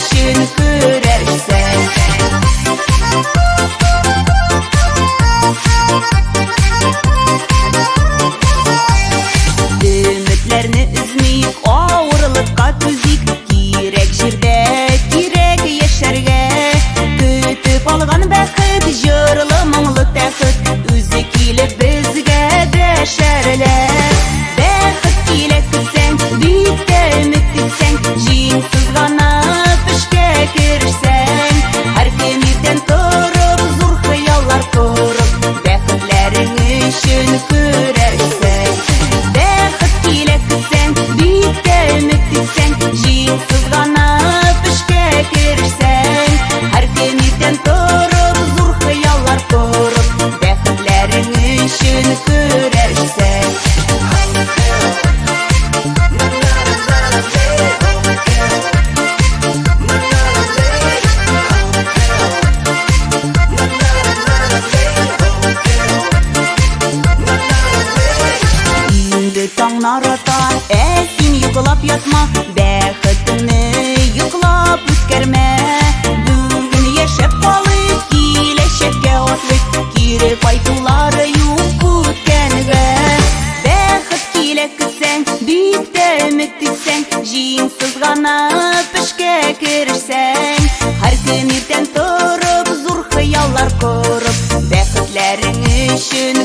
үшін көрерсің. Үмітлерні үзмейік, ауырлыққа төзейік, керек жерде, керек ешерге. Күтіп алған бәхіт, жырлы мұңлы тәхіт, өзі келіп бізге дәшәрілер. Бәхіт келе күтсәң, биікте үміт күтсәң, жеңсіз ғана ішке кірсәң. Әр кім ертең тұрып, зор хыяллар құрып, бәхітлерің үшін көрерсің. Бәхіт келе күтсәң, биікте үміт күтсәң, жеңсіз ғана ішке кірсәң. Әр кім ертең тұрып, зор хыяллар құрып, бәхітлерің үшін көрерсің. Таң нарата, сен йоқлап ятма, бәхітіңні йоқлап өткерме. Бүгін ешеп қалып, келешекке атлық, керек айтулары юқ өткенге. Бәхіт келе күтсәң, биікте үміт күтсәң, жеңсіз ғана ішке кірсәң. Әр күн ертең тұрып, зор хыяллар құрып, бәхітлерің үшін